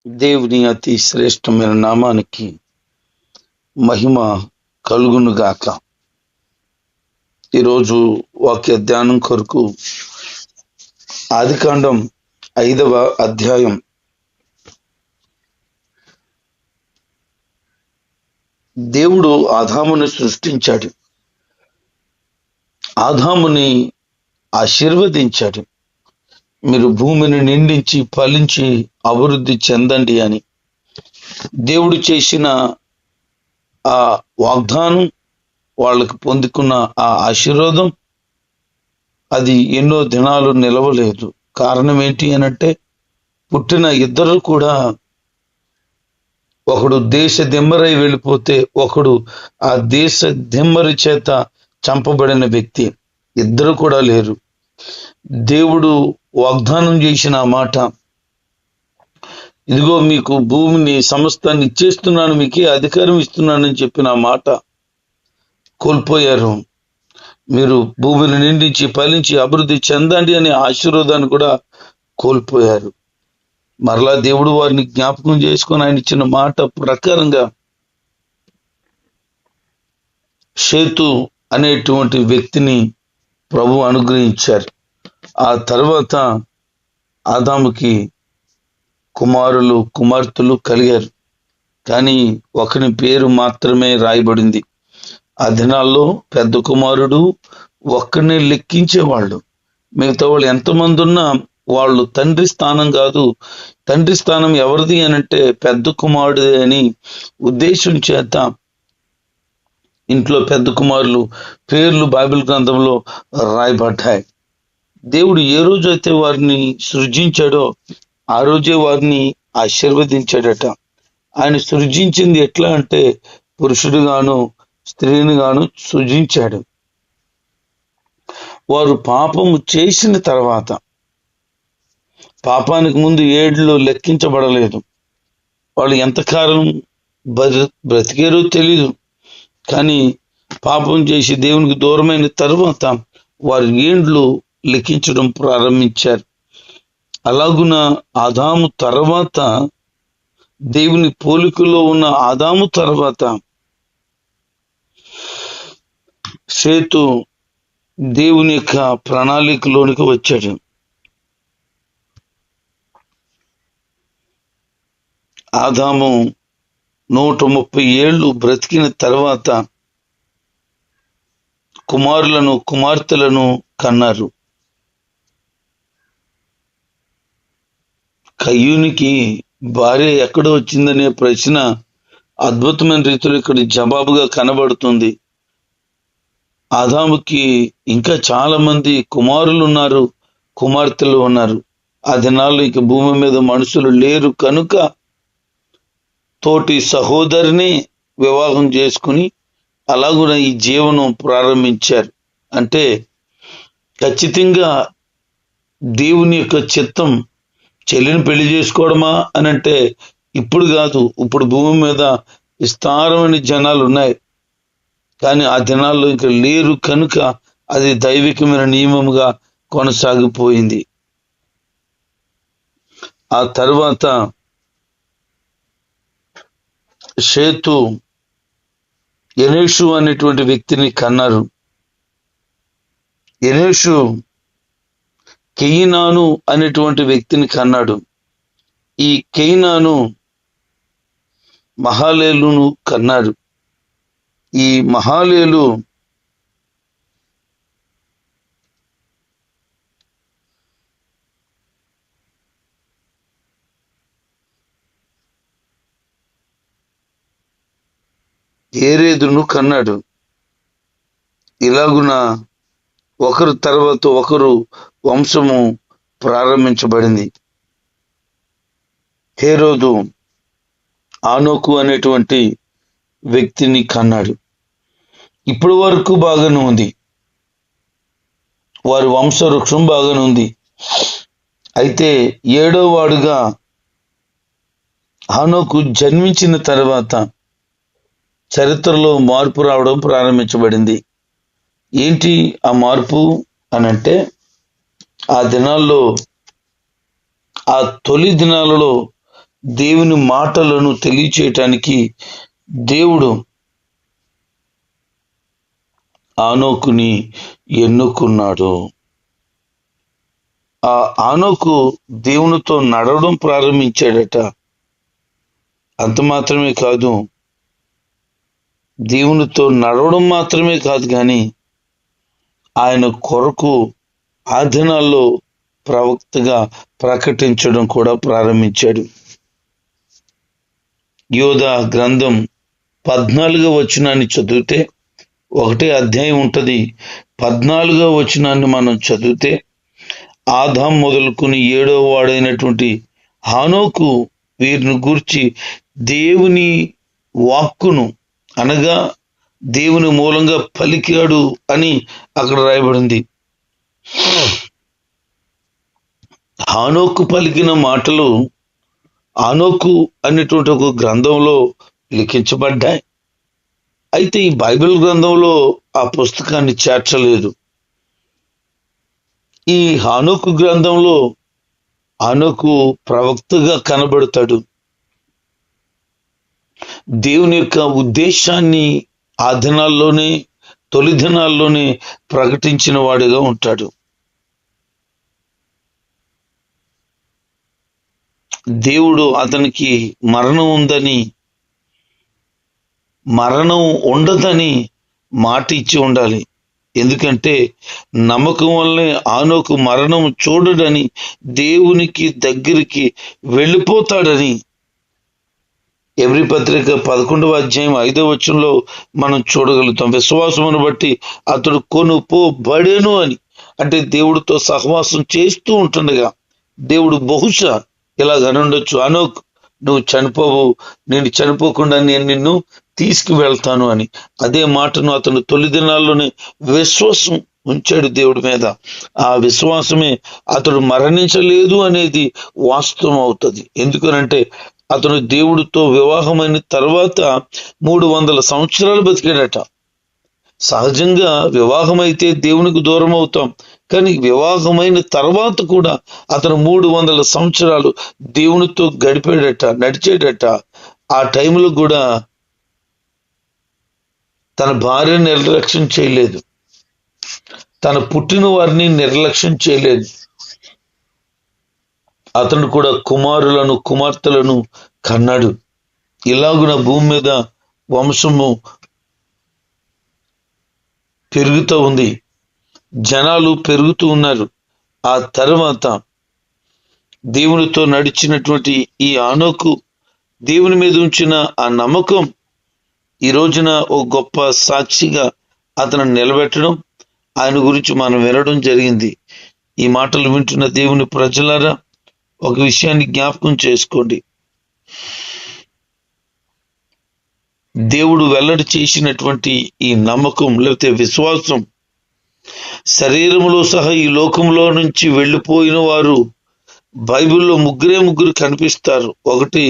దేవుని అతి శ్రేష్టమైన నామానికి మహిమ కలుగునుగాక. ఈరోజు వాక్య ధ్యానం కొరకు ఆదికాండం 5వ అధ్యాయం. దేవుడు ఆదాముని సృష్టించాడు, ఆదాముని ఆశీర్వదించాడు. మీరు భూమిని నిండించి ఫలించి అభివృద్ధి చెందండి అని దేవుడు చేసిన ఆ వాగ్దానం, వాళ్ళకి పొందుకున్న ఆ ఆశీర్వాదం అది ఎన్నో దినాలు నిలవలేదు. కారణం ఏంటి అనంటే, పుట్టిన ఇద్దరు కూడా ఒకడు దేశ దిమ్మరై వెళ్ళిపోతే, ఒకడు ఆ దేశ దిమ్మరి చేత చంపబడిన వ్యక్తి. ఇద్దరు కూడా లేరు. దేవుడు వాగ్దానం చేసిన మాట, ఇదిగో మీకు భూమిని సమస్తాన్ని ఇచ్చేస్తున్నాను, మీకే అధికారం ఇస్తున్నానని చెప్పిన మాట కోల్పోయారు. మీరు భూమిని నిండించి ఫలించి అభివృద్ధి చెందండి అనే ఆశీర్వాదాన్ని కూడా కోల్పోయారు. మరలా దేవుడు వారిని జ్ఞాపకం చేసుకొని ఆయన ఇచ్చిన మాట ప్రకారంగా షేతు అనేటువంటి వ్యక్తిని ప్రభు అనుగ్రహించారు. ఆ తర్వాత ఆదాముకి కుమారులు కుమార్తెలు కలిగారు. కానీ ఒకని పేరు మాత్రమే రాయబడింది. ఆ దినాల్లో పెద్ద కుమారుడు ఒక్కడినే లెక్కించేవాళ్ళు. మిగతా వాళ్ళు ఎంతమంది ఉన్నా వాళ్ళు తండ్రి స్థానం కాదు. తండ్రి స్థానం ఎవరిది అనంటే పెద్ద కుమారుడు అని ఉద్దేశం చేత ఇంట్లో పెద్ద కుమారులు పేర్లు బైబిల్ గ్రంథంలో రాయబడ్డాయి. దేవుడు ఏ రోజు అయితే వారిని సృజించాడో ఆ రోజే వారిని ఆశీర్వదించాడట. ఆయన సృజించింది ఎట్లా అంటే, పురుషుడుగాను స్త్రీని గాను సృజించాడు. వారు పాపము చేసిన తర్వాత, పాపానికి ముందు ఏళ్ళు లెక్కించబడలేదు. వాళ్ళు ఎంతకాలం బ్రతికేరో తెలీదు. కానీ పాపం చేసి దేవునికి దూరమైన తర్వాత వారి ఏండ్లు లెక్కించడం ప్రారంభించారు. అలాగున ఆదాము తర్వాత, దేవుని పోలికలో ఉన్న ఆదాము తర్వాత షేతు దేవుని యొక్క ప్రణాళికలోనికి వచ్చాడు. ఆదాము 130 ఏళ్ళు బ్రతికిన తర్వాత కుమారులను కుమార్తెలను కన్నారు. కయ్యూనికి భార్య ఎక్కడ వచ్చిందనే ప్రశ్న అద్భుతమైన రీతిలో ఇక్కడ జవాబుగా కనబడుతుంది. ఆదాముకి ఇంకా చాలా మంది కుమారులు ఉన్నారు, కుమార్తెలు ఉన్నారు. ఆ దినాల్లో ఇక భూమి మీద మనుషులు లేరు కనుక తోటి సహోదరిని వివాహం చేసుకుని అలాగున ఈ జీవనం ప్రారంభించారు. అంటే ఖచ్చితంగా దేవుని యొక్క చిత్తం చెల్లిని పెళ్లి చేసుకోవడమా అని అంటే ఇప్పుడు కాదు. ఇప్పుడు భూమి మీద విస్తారమైన జనాలు ఉన్నాయి, కానీ ఆ దినాల్లో ఇంకా లేరు కనుక అది దైవికమైన నియమముగా కొనసాగిపోయింది. ఆ తర్వాత షేతు ఎనేషు అనేటువంటి వ్యక్తిని కన్నారు. ఎనేషు కెయినాను అనేటువంటి వ్యక్తిని కన్నాడు. ఈ కెయినాను మహాలేలును కన్నాడు. ఈ మహాలేలు ఏరేదును కన్నాడు. ఇలాగున ఒకరు తర్వాత ఒకరు వంశము ప్రారంభించబడింది. హేరోదు ఆనోకు అనేటువంటి వ్యక్తిని కన్నాడు. ఇప్పటి వరకు బాగానే ఉంది, వారి వంశవృక్షం బాగానే ఉంది. అయితే 7వ వాడుగా హానోకు జన్మించిన తర్వాత చరిత్రలో మార్పు రావడం ప్రారంభించబడింది. ఏంటి ఆ మార్పు అనంటే, ఆ దినాల్లో, ఆ తొలి దినాలలో దేవుని మాటలను తెలియచేయటానికి దేవుడు ఆనోకుని ఎన్నుకున్నాడు. ఆ ఆనోకు దేవునితో నడవడం ప్రారంభించాడట. అంత మాత్రమే కాదు, దేవునితో నడవడం మాత్రమే కాదు కానీ ఆయన కొరకు ఆ దినాల్లో ప్రవక్తగా ప్రకటించడం కూడా ప్రారంభించాడు. యోధా గ్రంథం 14వ వచనాన్ని చదివితే, ఒకటే అధ్యాయం ఉంటుంది, 14వ వచనాన్ని మనం చదివితే, ఆదాం మొదలుకొని 7వ వాడైనటువంటి హానోకు వీరిని గూర్చి దేవుని వాక్కును అనగా దేవుని మూలంగా పలికాడు అని అక్కడ రాయబడింది. హానోకు పలికిన మాటలు హానోకు అనేటువంటి ఒక గ్రంథంలో లిఖించబడ్డాయి. అయితే ఈ బైబిల్ గ్రంథంలో ఆ పుస్తకాన్ని చేర్చలేదు. ఈ హానోకు గ్రంథంలో హానోకు ప్రవక్తగా కనబడతాడు. దేవుని యొక్క ఉద్దేశాన్ని ఆ దినాల్లోనే, తొలి దినాల్లోనే ప్రకటించిన వాడిగా ఉంటాడు. దేవుడు అతనికి మరణం ఉందని, మరణం ఉండదని మాట ఇచ్చి ఉండాలి. ఎందుకంటే నమ్మకం వల్లే ఆనోకు మరణం చూడడని, దేవునికి దగ్గరికి వెళ్ళిపోతాడని ఎబ్రీ పత్రిక 11వ అధ్యాయం 5వ వచనంలో మనం చూడగలుగుతాం. విశ్వాసమును బట్టి అతడు కొనుపోబడెను అని. అంటే దేవుడితో సహవాసం చేస్తూ ఉంటుండగా దేవుడు బహుశా ఇలాగనుండొచ్చు, అనోక్ నువ్వు చనిపోవు, నేను చనిపోకుండా నేను నిన్ను తీసుకువెళ్తాను అని. అదే మాటను అతను తొలి దినాల్లోనే విశ్వాసం ఉంచాడు దేవుడి మీద. ఆ విశ్వాసమే అతడు మరణించలేదు అనేది వాస్తవం అవుతుంది. ఎందుకనంటే అతను దేవుడితో వివాహమైన తర్వాత 300 సంవత్సరాలు బతికాడట. సహజంగా వివాహమైతే దేవునికి దూరం అవుతాం, కానీ వివాహమైన తర్వాత కూడా అతను 300 సంవత్సరాలు దేవునితో గడిపాడట, నడిచాడట. ఆ టైంలో కూడా తన భార్యను నిర్లక్ష్యం చేయలేదు, తన పుట్టిన వారిని నిర్లక్ష్యం చేయలేదు. అతను కూడా కుమారులను కుమార్తెలను కన్నాడు. ఇలాగున భూమి మీద వంశము పెరుగుతూ ఉంది, జనాలు పెరుగుతూ ఉన్నారు. ఆ తర్వాత దేవునితో నడిచినటువంటి ఈ ఆనోకు దేవుని మీద ఉంచిన ఆ నమ్మకం ఈ రోజున ఓ గొప్ప సాక్షిగా అతను నిలబెట్టడం, ఆయన గురించి మనం వినడం జరిగింది. ఈ మాటలు వింటున్న దేవుని ప్రజలారా, ఒక విషయాన్ని జ్ఞాపకం చేసుకోండి. దేవుడు వెల్లడి చేసినటువంటి ఈ నమ్మకం లేకపోతే విశ్వాసం, శరీరంలో సహా ఈ లోకంలో నుంచి వెళ్ళిపోయిన వారు బైబిల్లో ముగ్గురు కనిపిస్తారు. ఒకటి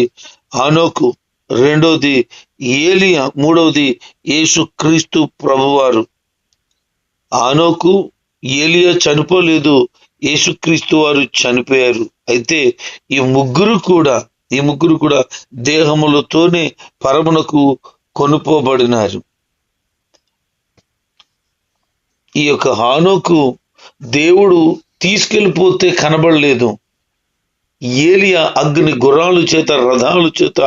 హానోకు, రెండోది ఏలియా, మూడవది యేసుక్రీస్తు ప్రభువారు. హానోకు, ఏలియా చనిపోలేదు, యేసుక్రీస్తు వారు చనిపోయారు. అయితే ఈ ముగ్గురు కూడా దేహములతోనే పరమునకు కొనుపోబడినారు. ఈ యొక్క హానోకు దేవుడు తీసుకెళ్ళిపోతే కనబడలేదు. ఏలియా అగ్ని గుర్రాల చేత, రథాల చేత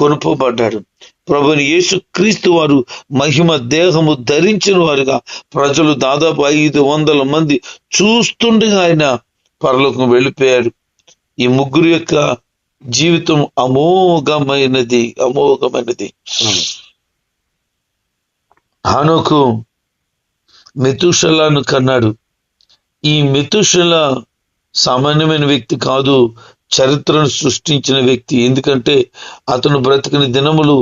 కొనుపోబడ్డాడు. ప్రభుని యేసుక్రీస్తు వారు మహిమ దేహము ధరించిన వారుగా ప్రజలు దాదాపు 500 మంది చూస్తుండగా ఆయన పరలోకం వెళ్ళిపోయారు. ఈ ముగ్గురు యొక్క జీవితం అమోఘమైనది. హానోకు మెతూషెలను కన్నాడు. ఈ మెతూషెల సామాన్యమైన వ్యక్తి కాదు, చరిత్రను సృష్టించిన వ్యక్తి. ఎందుకంటే అతను బ్రతికిన దినములు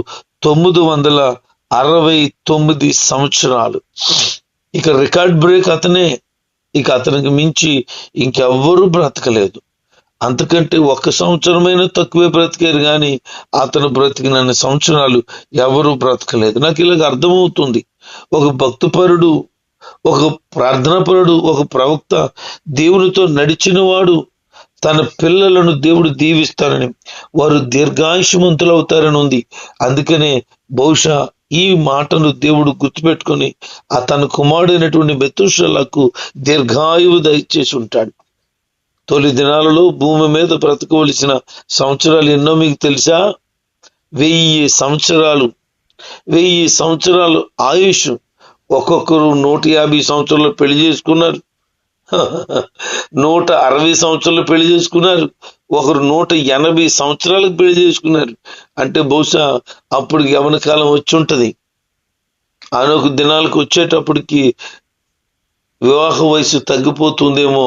969 సంవత్సరాలు. ఇక రికార్డ్ బ్రేక్ అతనే. ఇక అతనికి మించి ఇంకెవ్వరూ బ్రతకలేదు. అంతకంటే 1 సంవత్సరమైనా తక్కువే బ్రతికారు, కానీ అతను బ్రతికినన్ని సంవత్సరాలు ఎవరూ బ్రతకలేదు. నాకు ఇలాగ అర్థమవుతుంది, ఒక భక్తిపరుడు, ఒక ప్రార్థనాపరుడు, ఒక ప్రవక్త, దేవునితో నడిచిన వాడు తన పిల్లలను దేవుడు దీవిస్తారని, వారు దీర్ఘాయుష్మంతులు అవుతారని ఉంది. అందుకనే బహుశా ఈ మాటను దేవుడు గుర్తుపెట్టుకొని తన కుమారుడైనటువంటి మెతూషలకు దీర్ఘాయువు దయచేసి ఉంటాడు. తొలి దినాలలో భూమి మీద బ్రతకవలసిన సంవత్సరాలు ఎన్నో మీకు తెలుసా? 1000 సంవత్సరాలు. 1000 సంవత్సరాలు ఆయుష్. ఒక్కొక్కరు 150 సంవత్సరాలు పెళ్లి చేసుకున్నారు, 160 సంవత్సరాలు పెళ్లి చేసుకున్నారు, ఒకరు 180 సంవత్సరాలకు పెళ్లి చేసుకున్నారు. అంటే బహుశా అప్పుడు యవన కాలం వచ్చి ఉంటది. అనొక దినాలకు వచ్చేటప్పటికి వివాహ వయసు తగ్గిపోతుందేమో.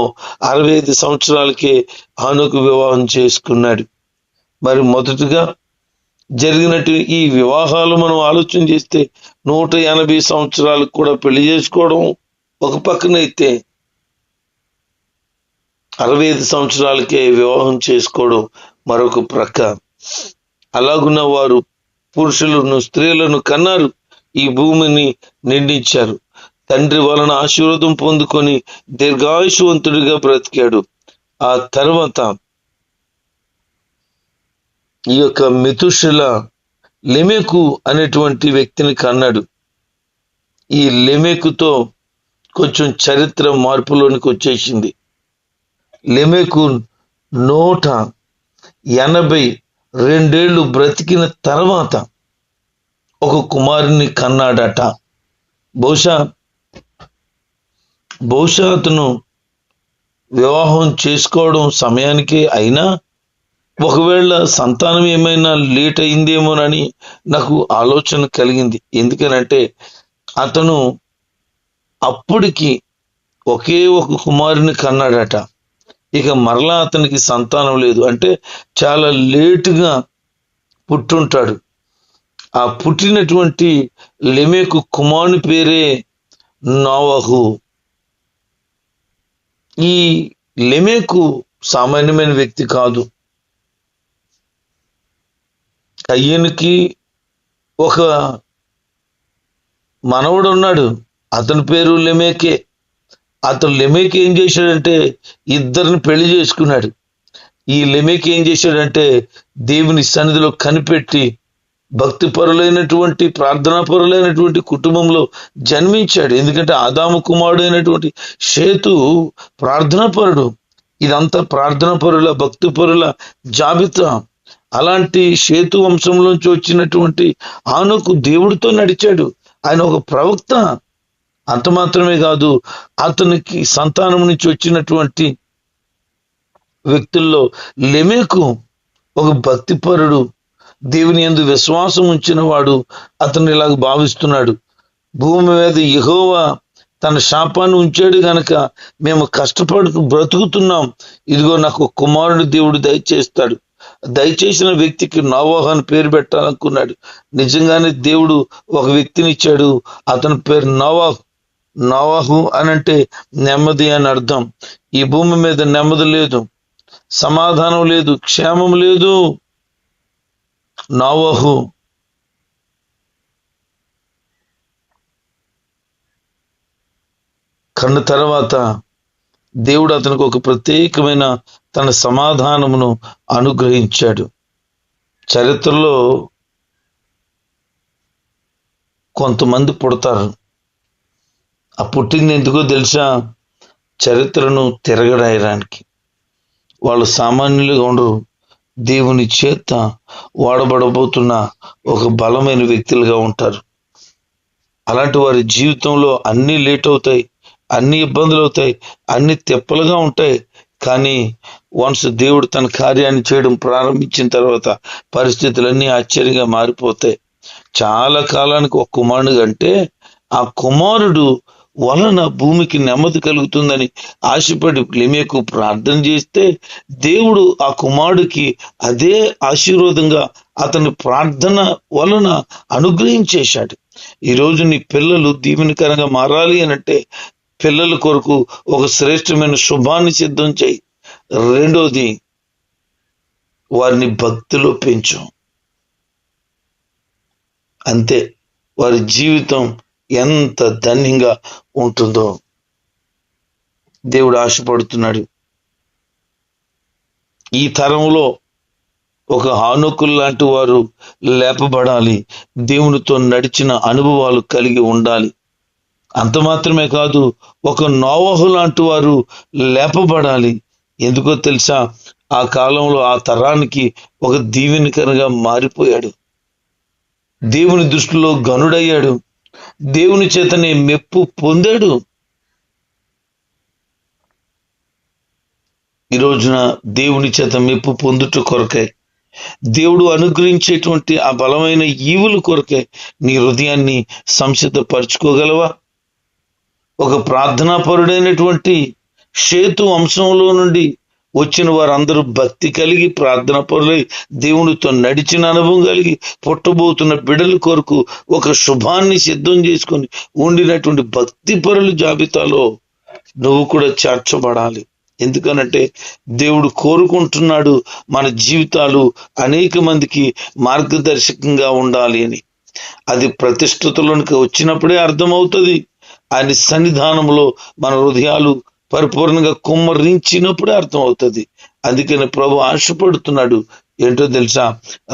65 సంవత్సరాలకే ఆనోకు వివాహం చేసుకున్నాడు. మరి మొదటగా జరిగినట్టు ఈ వివాహాలు మనం ఆలోచన చేస్తే 180 సంవత్సరాలకు కూడా పెళ్లి చేసుకోవడం ఒక పక్కనైతే, 65 సంవత్సరాలకే వివాహం చేసుకోవడం మరొక ప్రక్క. అలాగున్న వారు పురుషులను స్త్రీలను కన్నారు, ఈ భూమిని నిండించారు. తండ్రి వలన ఆశీర్వాదం పొందుకొని దీర్ఘాయుషవంతుడిగా బ్రతికాడు. ఆ తర్వాత ఈ యొక్క మెతూషెల లెమెకు అనేటువంటి వ్యక్తిని కన్నాడు. ఈ లెమెకుతో కొంచెం చరిత్ర మార్పులోనికి వచ్చేసింది. లెమెకు 182 బ్రతికిన తర్వాత ఒక కుమారుని కన్నాడట. బహుశా అతను వివాహం చేసుకోవడం సమయానికి అయినా ఒకవేళ సంతానం ఏమైనా లేట్ అయిందేమోనని నాకు ఆలోచన కలిగింది. ఎందుకనంటే అతను అప్పటికి ఒకే ఒక కుమారుని కన్నాడట. ఇక మరలా అతనికి సంతానం లేదు. అంటే చాలా లేటుగా పుట్టుంటాడు. ఆ పుట్టినటువంటి లెమెకు కుమారుని పేరే నోవహు. ఈ లెమెకు సామాన్యమైన వ్యక్తి కాదు. కయ్యనుకి ఒక మనవడు ఉన్నాడు, అతని పేరు లెమెకే. అతను లెమెకి ఏం చేశాడంటే ఇద్దరిని పెళ్లి చేసుకున్నాడు. ఈ లెమెకి ఏం చేశాడంటే దేవుని సన్నిధిలో కనిపెట్టి భక్తిపరులైనటువంటి ప్రార్థనాపరులైనటువంటి కుటుంబంలో జన్మించాడు. ఎందుకంటే ఆదాము కుమారుడు అయినటువంటి షేతు ప్రార్థనాపరుడు. ఇదంతా ప్రార్థనాపరుల భక్తిపరుల జాబితా. అలాంటి షేతు వంశంలోంచి వచ్చినటువంటి ఆనోకు దేవుడితో నడిచాడు. ఆయన ఒక ప్రవక్త. అంత మాత్రమే కాదు, అతనికి సంతానం నుంచి వచ్చినటువంటి వ్యక్తుల్లో లెమెకు ఒక భక్తిపరుడు, దేవుని యందు విశ్వాసం ఉంచిన వాడు. అతను ఇలాగ భావిస్తున్నాడు, భూమి మీద యెహోవా తన శాపాన్ని ఉంచాడు గనక మేము కష్టపడుతూ బ్రతుకుతున్నాం, ఇదిగో నాకు కుమారుడు దేవుడు దయచేస్తాడు. దయచేసిన వ్యక్తికి నోవహు అని పేరు పెట్టాలనుకున్నాడు. నిజంగానే దేవుడు ఒక వ్యక్తిని ఇచ్చాడు. అతని పేరు నోవహు అనంటే నెమ్మది అని అర్థం. ఈ భూమి మీద నెమ్మది లేదు, సమాధానం లేదు, క్షేమం లేదు. నోవహు కన్న తర్వాత దేవుడు అతనికి ఒక ప్రత్యేకమైన తన సమాధానమును అనుగ్రహించాడు. చరిత్రలో కొంతమంది పుడతారు. ఆ పుట్టింది ఎందుకో తెలుసా? చరిత్రను తిరగరాయడానికి. వాళ్ళు సామాన్యులుగా ఉండరు, దేవుని చేత వాడబడబోతున్న ఒక బలమైన వ్యక్తులుగా ఉంటారు. అలాంటి వారి జీవితంలో అన్నీ లేట్ అవుతాయి, అన్ని ఇబ్బందులు అవుతాయి, అన్ని తెప్పలుగా ఉంటాయి. కానీ వన్స్ దేవుడు తన కార్యాన్ని చేయడం ప్రారంభించిన తర్వాత పరిస్థితులన్నీ ఆశ్చర్యంగా మారిపోతాయి. చాలా కాలానికి ఒక కుమారుడు అంటే ఆ కుమారుడు వలన భూమికి నెమ్మది కలుగుతుందని ఆశపడి లెమెకు ప్రార్థన చేస్తే దేవుడు ఆ కుమారుడికి అదే ఆశీర్వాదంగా అతని ప్రార్థన వలన అనుగ్రహించేశాడు. ఈరోజు నీ పిల్లలు దీవెనకరంగా మారాలి అనంటే పిల్లల కొరకు ఒక శ్రేష్టమైన శుభాన్ని సిద్ధం చేయి. రెండోది, వారిని భక్తిలో పెంచు. అంతే, వారి జీవితం ఎంత ధన్యంగా ఉంటుందో దేవుడు ఆశపడుతున్నాడు. ఈ తరంలో ఒక హానోకులు లాంటి వారు లేపబడాలి, దేవునితో నడిచిన అనుభవాలు కలిగి ఉండాలి. అంత మాత్రమే కాదు, ఒక నోవహు లాంటి వారు లేపబడాలి. ఎందుకో తెలుసా, ఆ కాలంలో ఆ తరానికి ఒక దీవెనకరంగా మారిపోయాడు, దేవుని దృష్టిలో గనుడయ్యాడు, దేవుని చేతనే మెప్పు పొందాడు. ఈ రోజున దేవుని చేత మెప్పు పొందుట కొరకై, దేవుడు అనుగ్రహించేటువంటి ఆ బలమైన ఈవుల కొరకై నీ హృదయాన్ని సంసిద్ధపరచుకోగలవా? ఒక ప్రార్థనాపరుడైనటువంటి షేతు వంశంలో నుండి వచ్చిన వారందరూ భక్తి కలిగి ప్రార్థనా పరులై దేవునితో నడిచిన అనుభవం కలిగి పుట్టబోతున్న బిడ్డల కొరకు ఒక శుభాన్ని సిద్ధం చేసుకొని ఉండినటువంటి భక్తి పరుల జాబితాలో నువ్వు కూడా చేర్చబడాలి. ఎందుకనంటే దేవుడు కోరుకుంటున్నాడు మన జీవితాలు అనేక మందికి మార్గదర్శకంగా ఉండాలి అని. అది ప్రతిష్ఠితులోనికి వచ్చినప్పుడే అర్థమవుతుంది. ఆయన సన్నిధానంలో మన హృదయాలు పరిపూర్ణంగా కుమ్మరించినప్పుడే అర్థమవుతుంది. అందుకని ప్రభు ఆశపడుతున్నాడు. ఏంటో తెలుసా,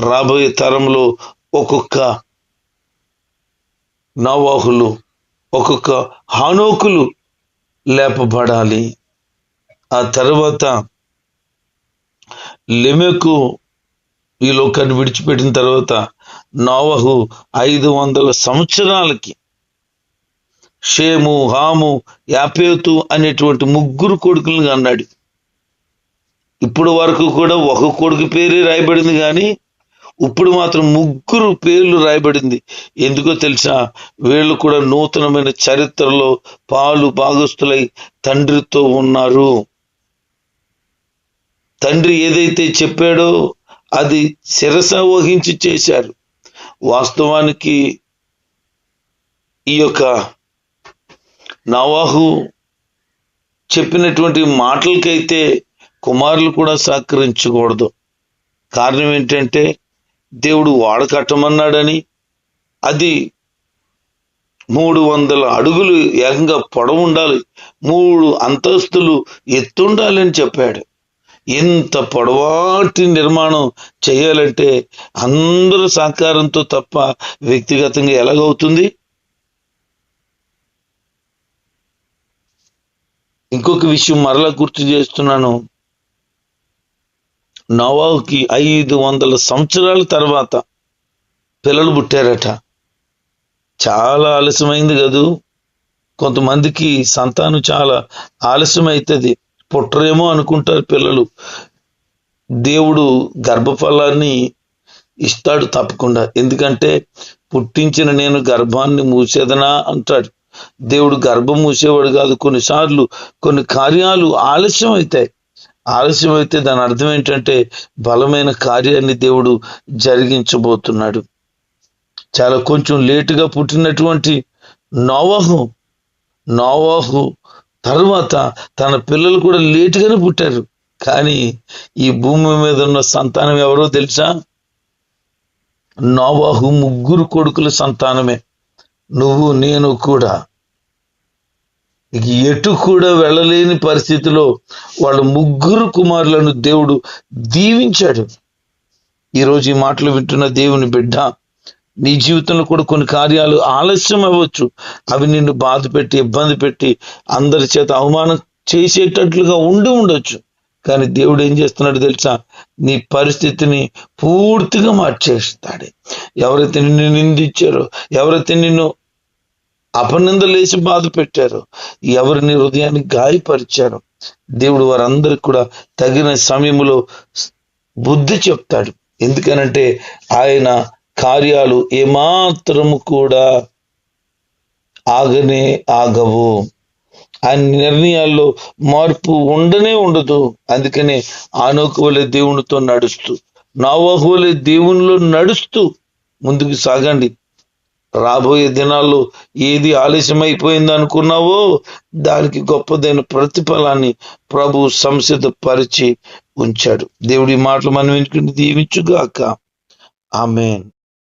రాబోయే తరంలో ఒక్కొక్క నోవహులు, ఒక్కొక్క హానోకులు లేపబడాలి. ఆ తర్వాత లెమెకు ఈ లోకాన్ని విడిచిపెట్టిన తర్వాత నోవహు 500 సంవత్సరాలకి షేము, హాము, యాపేతు అనేటువంటి 3 కొడుకులను అన్నాడు. ఇప్పుడు వరకు కూడా ఒక కొడుకు పేరే రాయబడింది, కానీ ఇప్పుడు మాత్రం 3 పేర్లు రాయబడింది. ఎందుకో తెలుసా, వీళ్ళు కూడా నూతనమైన చరిత్రలో పాలు భాగస్తులై తండ్రితో ఉన్నారు. తండ్రి ఏదైతే చెప్పాడో అది శిరస వహించి చేశారు. వాస్తవానికి ఈ యొక్క నోవహు చెప్పినటువంటి మాటలకైతే కుమారులు కూడా సహకరించకూడదు. కారణం ఏంటంటే దేవుడు ఓడ కట్టమన్నాడని, అది 300 అడుగులు ఏకంగా పొడవు ఉండాలి, 3 అంతస్తులు ఎత్తుండాలని చెప్పాడు. ఇంత పొడవాటి నిర్మాణం చేయాలంటే అందరూ సహకారంతో తప్ప వ్యక్తిగతంగా ఎలాగవుతుంది? ఇంకొక విషయం మరలా గుర్తు చేస్తున్నాను. నోవహుకి 500 సంవత్సరాల తర్వాత పిల్లలు పుట్టారట. చాలా ఆలస్యమైంది కదూ. కొంతమందికి సంతానం చాలా ఆలస్యం అవుతుంది, పుట్టరేమో అనుకుంటారు పిల్లలు. దేవుడు గర్భఫలాన్ని ఇస్తాడు తప్పకుండా. ఎందుకంటే పుట్టించిన నేను గర్భాన్ని మూసేదనా అంటాడు. దేవుడు గర్భం మూసేవాడు కాదు. కొన్నిసార్లు కొన్ని కార్యాలు ఆలస్యం అవుతాయి. ఆలస్యం అయితే దాని అర్థం ఏంటంటే బలమైన కార్యాన్ని దేవుడు జరిగించబోతున్నాడు. చాలా కొంచెం లేటుగా పుట్టినటువంటి నోవహు తర్వాత తన పిల్లలు కూడా లేటుగానే పుట్టారు. కానీ ఈ భూమి మీద ఉన్న సంతానం ఎవరో తెలుసా? నోవహు 3 కొడుకుల సంతానమే. నువ్వు నేను కూడా ఎటు కూడా వెళ్ళలేని పరిస్థితిలో వాళ్ళ 3 కుమారులను దేవుడు దీవించాడు. ఈరోజు ఈ మాటలు వింటున్న దేవుని బిడ్డ, నీ జీవితంలో కూడా కొన్ని కార్యాలు ఆలస్యం అవ్వచ్చు. అవి నిన్ను బాధ పెట్టి, ఇబ్బంది పెట్టి, అందరి చేత అవమానం చేసేటట్లుగా ఉండొచ్చు. కానీ దేవుడు ఏం చేస్తున్నాడు తెలుసా? నీ పరిస్థితిని పూర్తిగా మార్చేస్తాడు. ఎవరైతే నిన్ను నిందించారో, ఎవరైతే నిన్ను అపనిందలేసి బాధ పెట్టారో, ఎవరు నీ హృదయాన్ని గాయపరిచారో, దేవుడు వారందరికి కూడా తగిన సమయంలో బుద్ధి చెప్తాడు. ఎందుకనంటే ఆయన కార్యాలు ఏమాత్రము కూడా ఆగనే ఆగవు. ఆయన నిర్ణయాల్లో మార్పు ఉండనే ఉండదు. అందుకనే హానోకు వలె దేవునితో నడుస్తూ, నోవహు వలె దేవునిలో నడుస్తూ ముందుకు సాగండి. రాబోయే దినాల్లో ఏది ఆలస్యమైపోయింది అనుకున్నావో దానికి గొప్పదైన ప్రతిఫలాన్ని ప్రభు సంసిద్ధపరిచి ఉంచాడు. దేవుడి మాటలు మనం వినుకుని దీవించుగాక. ఆమేన్.